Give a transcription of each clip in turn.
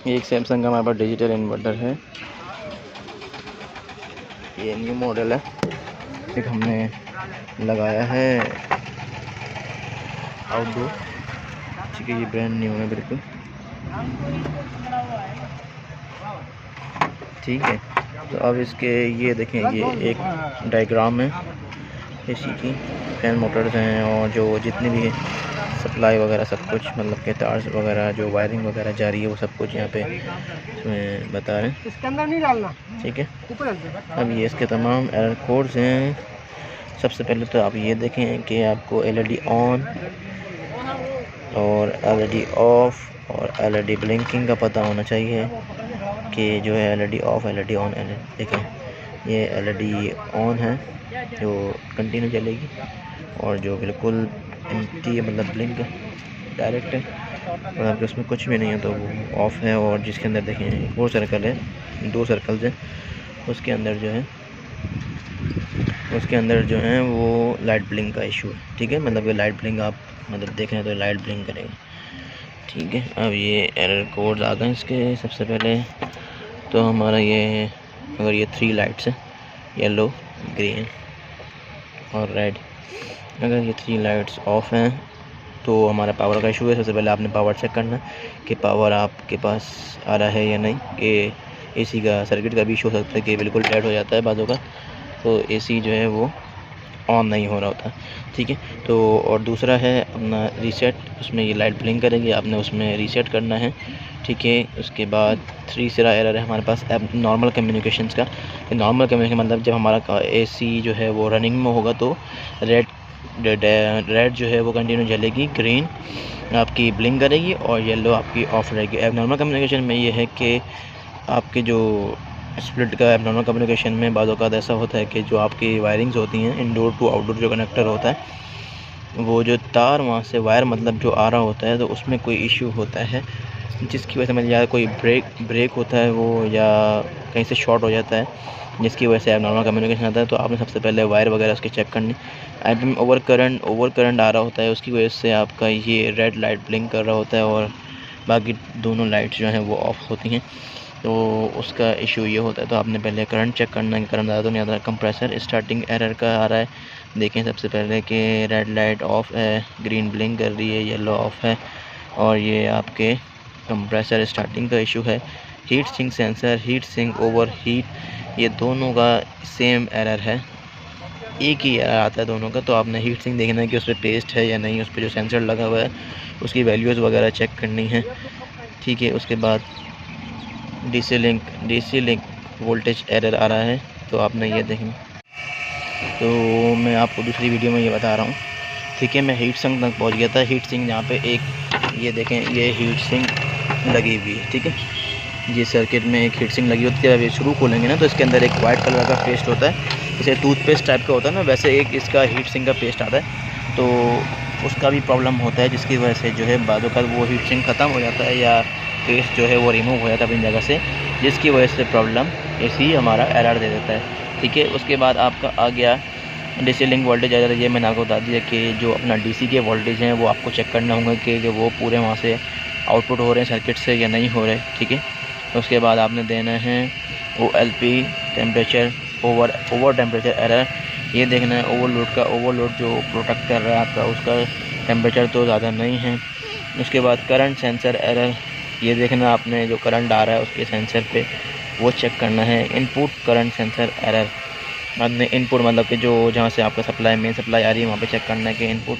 ये एक सैमसंग का हमारे पास डिजिटल इन्वर्टर है, ये न्यू मॉडल है। एक हमने लगाया है आउटडोर, ठीक है, ये ब्रांड न्यू है बिल्कुल, ठीक है। तो अब इसके ये देखें, ये एक डायग्राम है एसी की, फैन मोटर्स हैं और जो जितनी भी सप्लाई वगैरह सब कुछ, मतलब के तार वगैरह जो वायरिंग वगैरह जा रही है वो सब कुछ यहाँ पे इसमें बता रहे हैं, इसके अंदर नहीं डालना, ठीक है। अब ये इसके तमाम एरर कोड्स हैं। सबसे पहले तो आप ये देखें कि आपको एलईडी ऑन और एलईडी ऑफ और एलईडी ब्लिंकिंग का पता होना चाहिए कि जो है एलईडी ऑफ, एलईडी ऑन। देखें ये एलईडी ऑन है जो कंटिन्यू चलेगी, और जो बिल्कुल एम्प्टी है मतलब ब्लिंक डायरेक्ट है, मतलब कि उसमें कुछ भी नहीं है तो वो ऑफ़ है। और जिसके अंदर देखें वो सर्कल है, 2 सर्कल्स हैं, उसके अंदर जो है वो लाइट ब्लिंक का इशू है, ठीक है। मतलब कि लाइट ब्लिंक आप मतलब देख रहे हैं तो लाइट ब्लिंक करेगा, ठीक है। अब ये एरर कोड्स आ गए इसके। सबसे पहले तो हमारा ये, अगर ये 3 लाइट्स हैं, येलो, ग्रीन और रेड, अगर ये 3 लाइट्स ऑफ हैं तो हमारा पावर का इशू है। सबसे पहले आपने पावर चेक करना कि पावर आपके पास आ रहा है या नहीं, कि एसी का सर्किट का भी इशू हो सकता है कि बिल्कुल डेड हो जाता है बाज़ों का, तो एसी जो है वो ऑन नहीं हो रहा होता, ठीक है। तो और दूसरा है अपना रीसेट, उसमें ये लाइट ब्लिंक करेगी, आपने उसमें रीसेट करना है, ठीक है। उसके बाद तीसरा एरर है हमारे पास अब नॉर्मल कम्युनिकेशंस का। नॉर्मल कम्युनिकेशन मतलब जब हमारा एसी जो है वो रनिंग में होगा तो रेड जो है वो कंटिन्यू जलेगी, ग्रीन आपकी ब्लिंक करेगी और येलो आपकी ऑफ रहेगी। एबनॉर्मल कम्युनिकेशन में ये है कि आपके जो स्प्लिट का एबनॉर्मल कम्युनिकेशन में बाज़ औक़ात ऐसा होता है कि जो आपकी वायरिंग्स होती हैं, इंडोर टू आउटडोर जो कनेक्टर होता है, वो जो तार वहाँ से वायर मतलब जो आ रहा होता है तो उसमें कोई इशू होता है, जिसकी वजह से मतलब या कोई ब्रेक होता है वो, या कहीं से शॉर्ट हो जाता है, जिसकी वजह से एबनॉर्मल कम्युनिकेशन आता है। तो आपने सबसे पहले वायर वगैरह उसकी चेक करनी। आईपी ओवर करंट आ रहा होता है, उसकी वजह से आपका ये रेड लाइट ब्लिंक कर रहा होता है और बाकी दोनों लाइट्स जो हैं वो ऑफ होती हैं, तो उसका इशू ये होता है। तो आपने पहले करंट चेक करना है, करंट ज़्यादा तो नहीं आता। कंप्रेसर स्टार्टिंग एरर का आ रहा है, देखें सबसे पहले कि रेड लाइट ऑफ है, ग्रीन ब्लिंक कर रही है, येलो ऑफ है, और ये आपके कंप्रेसर स्टार्टिंग का इशू है। Heat sink sensor, heat sink overheat, ये दोनों का सेम एरर है, एक ही एरर आता है दोनों का। तो आपने हीट सिंक देखना है कि उस पर पेस्ट है या नहीं, उस पर जो सेंसर लगा हुआ है उसकी वैल्यूज़ वगैरह चेक करनी है, ठीक है। उसके बाद डीसी लिंक वोल्टेज एरर आ रहा है, तो आपने ये देखें। तो मैं आपको दूसरी वीडियो में ये बता रहा हूँ, ठीक है। मैं हीट सिंक तक पहुँच गया था। हीट सिंक जहाँ पे एक ये देखें, ये हीट सिंक लगी हुई है, ठीक है। ये सर्किट में एक हीट सिंक लगी होती है। अब ये शुरू खोलेंगे ना तो इसके अंदर एक वाइट कलर का पेस्ट होता है, जैसे टूथपेस्ट टाइप का होता है ना, वैसे एक इसका हीट सिंक का पेस्ट आता है, तो उसका भी प्रॉब्लम होता है, जिसकी वजह से जो है बाज़ों का वो हीट सिंक ख़त्म हो जाता है या पेस्ट जो है वो रिमूव हो जाता है अपनी जगह से, जिसकी वजह से प्रॉब्लम एसी हमारा एरर दे देता है, ठीक है। उसके बाद आपका आ गया डीसी लिंक वोल्टेज एरर। ये मैंने आपको बता दिया कि जो अपना डीसी के वोल्टेज हैं वो आपको चेक करना होगा कि वो पूरे वहाँ से आउटपुट हो रहे हैं सर्किट से या नहीं हो रहे, ठीक है। उसके बाद आपने देना है OLP temperature over temperature error, ये देखना है ओवरलोड जो प्रोटेक्ट कर रहा है आपका, उसका टेम्परेचर तो ज़्यादा नहीं है। उसके बाद करंट सेंसर एरर, ये देखना आपने जो करंट आ रहा है उसके सेंसर पे वो चेक करना है। इनपुट करंट सेंसर एरर, आपने इनपुट मतलब कि जो जहाँ से आपका मेन सप्लाई आ रही है वहाँ पे चेक करना है कि इनपुट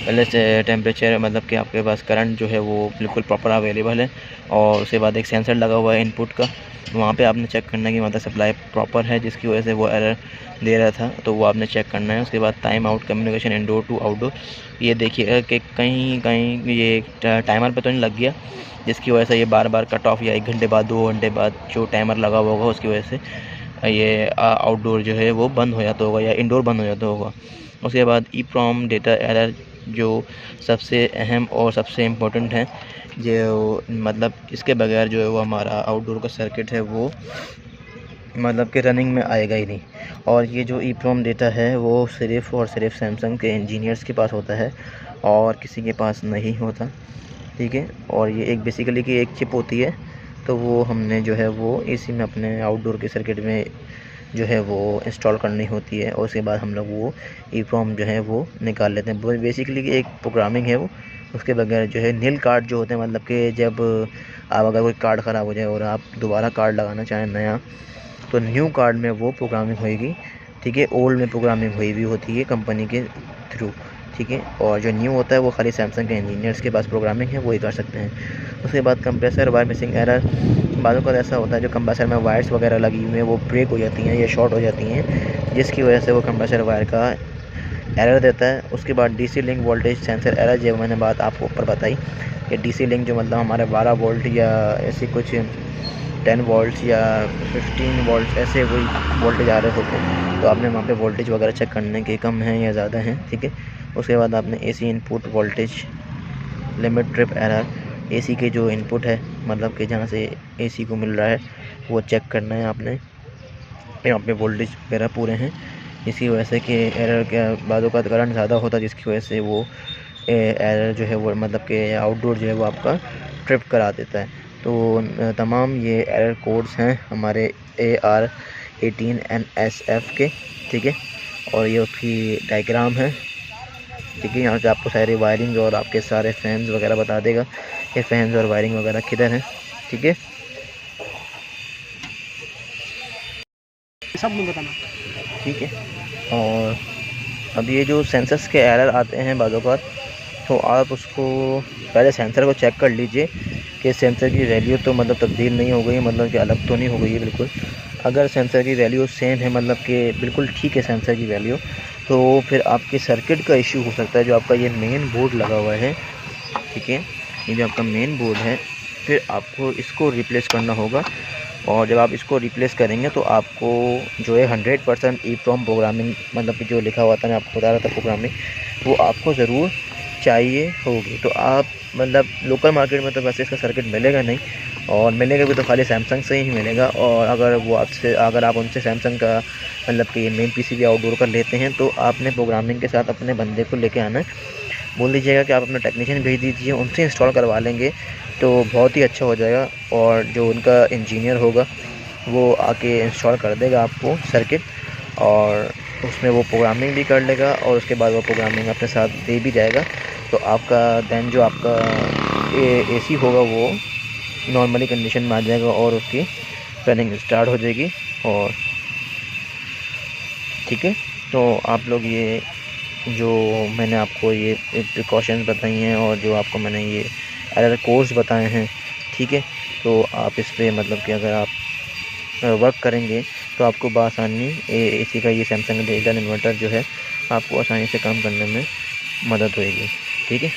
पहले से टेम्परेचर मतलब कि आपके पास करंट जो है वो बिल्कुल प्रॉपर अवेलेबल है, और उसके बाद एक सेंसर लगा हुआ है इनपुट का, वहाँ पे आपने चेक करना है कि मतलब सप्लाई प्रॉपर है, जिसकी वजह से वो एरर दे रहा था, तो वो आपने चेक करना है। उसके बाद time out communication indoor to outdoor, ये देखिएगा कि कहीं ये टाइमर पे तो नहीं लग गया, जिसकी वजह से ये बार बार कट ऑफ, या 1 घंटे बाद 2 घंटे बाद जो टाइमर लगा हुआ होगा उसकी वजह से ये आउटडोर जो है वो बंद हो जाता होगा या इंडोर बंद हो जाता होगा। उसके बाद EEPROM डेटा एरर, जो सबसे अहम और सबसे इम्पोर्टेंट है, जो मतलब इसके बगैर जो है वो हमारा आउटडोर का सर्किट है वो मतलब कि रनिंग में आएगा ही नहीं। और ये जो EEPROM डेटा है वो सिर्फ़ और सिर्फ सैमसंग के इंजीनियर्स के पास होता है और किसी के पास नहीं होता, ठीक है। और ये एक बेसिकली कि एक चिप होती है, तो वो हमने जो है वो एसी में अपने आउटडोर के सर्किट में जो है वो इंस्टॉल करनी होती है, और उसके बाद हम लोग वो EEPROM जो है वो निकाल लेते हैं। बेसिकली एक प्रोग्रामिंग है वो। उसके बगैर जो है नील कार्ड जो होते हैं, मतलब कि जब आप अगर कोई कार्ड ख़राब हो जाए और आप दोबारा कार्ड लगाना चाहें नया, तो न्यू कार्ड में वो प्रोग्रामिंग होएगी, ठीक है। ओल्ड में प्रोग्रामिंग हुई भी होती है कंपनी के थ्रू, ठीक है। और जो न्यू होता है वो खाली सैमसंग के इंजीनियर्स के पास प्रोग्रामिंग है, वो ही कर सकते हैं। उसके बाद कंप्रेसर वायर मिसिंग एरर, बाज़ों का ऐसा होता है जो कंप्रेसर में वायर्स वगैरह लगी हुई हैं वो ब्रेक हो जाती हैं या शॉर्ट हो जाती हैं, जिसकी वजह से वो कंप्रेसर वायर का एरर देता है। उसके बाद DC link voltage sensor error, जो मैंने बात आपको ऊपर बताई कि डीसी लिंक जो मतलब हमारे 12 वोल्ट या ऐसे कुछ 10 वोल्ट्स या 15 वोल्ट्स ऐसे कोई वोल्टेज आ रहे होते हैं, तो आपने वहाँ पे वोल्टेज वगैरह चेक करने के कम हैं या ज़्यादा हैं, ठीक है। उसके बाद आपने AC input voltage limit trip error, AC के जो इनपुट है मतलब कि जहाँ से एसी को मिल रहा है वो चेक करना है आपने, यहाँ पे वोल्टेज वगैरह पूरे हैं। इसकी वजह से कि एरर के बाज़ों का करंट ज़्यादा होता है, जिसकी वजह से वो एरर जो है वो मतलब कि आउटडोर जो है वो आपका ट्रिप करा देता है। तो तमाम ये एरर कोड्स हैं हमारे AR18NSF के, ठीक है। और ये उसकी डायग्राम है, ठीक है। यहाँ से आपको सारे वायरिंग और आपके सारे फैंस वगैरह बता देगा कि फैंस और वायरिंग वगैरह किधर हैं, ठीक है। सब में बताना, ठीक है। और अब ये जो सेंसर्स के एरर आते हैं बाज़ों का, तो आप उसको पहले सेंसर को चेक कर लीजिए कि सेंसर की वैल्यू तो मतलब तब्दील नहीं हो गई, मतलब कि अलग तो नहीं हो गई है बिल्कुल। अगर सेंसर की वैल्यू सेम है, मतलब कि बिल्कुल ठीक है सेंसर की वैल्यू, तो फिर आपके सर्किट का इशू हो सकता है। जो आपका ये मेन बोर्ड लगा हुआ है, ठीक है, ये जो आपका मेन बोर्ड है, फिर आपको इसको रिप्लेस करना होगा। और जब आप इसको रिप्लेस करेंगे तो आपको जो है 100% EEPROM प्रोग्रामिंग, मतलब कि जो लिखा हुआ था मैं आपको बता रहा था प्रोग्रामिंग, वो आपको ज़रूर चाहिए होगी। तो आप मतलब लोकल मार्केट में तो वैसे इसका सर्किट मिलेगा नहीं, और मिलेगा भी तो खाली सैमसंग से ही मिलेगा। और अगर आप उनसे सैमसंग का मतलब कि ये मेन PCB आउटडोर का लेते हैं, तो आपने प्रोग्रामिंग के साथ अपने बंदे को लेके आना है, बोल दीजिएगा कि आप अपना टेक्नीशियन भेज दीजिए, उनसे इंस्टॉल करवा लेंगे तो बहुत ही अच्छा हो जाएगा। और जो उनका इंजीनियर होगा वो आके इंस्टॉल कर देगा आपको सर्किट, और उसमें वो प्रोग्रामिंग भी कर लेगा, और उसके बाद वो प्रोग्रामिंग अपने साथ दे भी जाएगा। तो आपका देन जो आपका AC होगा वो नॉर्मली कंडीशन में आ जाएगा और उसकी रनिंग स्टार्ट हो जाएगी। और ठीक है, तो आप लोग ये जो मैंने आपको ये प्रिकॉशंस बताई हैं और जो आपको मैंने ये एरर कोड्स बताए हैं, ठीक है, तो आप इस पे मतलब कि अगर आप वर्क करेंगे तो आपको बआसानी AC का ये सैमसंग डिजिटल इन्वर्टर जो है आपको आसानी से काम करने में मदद होएगी, ठीक है।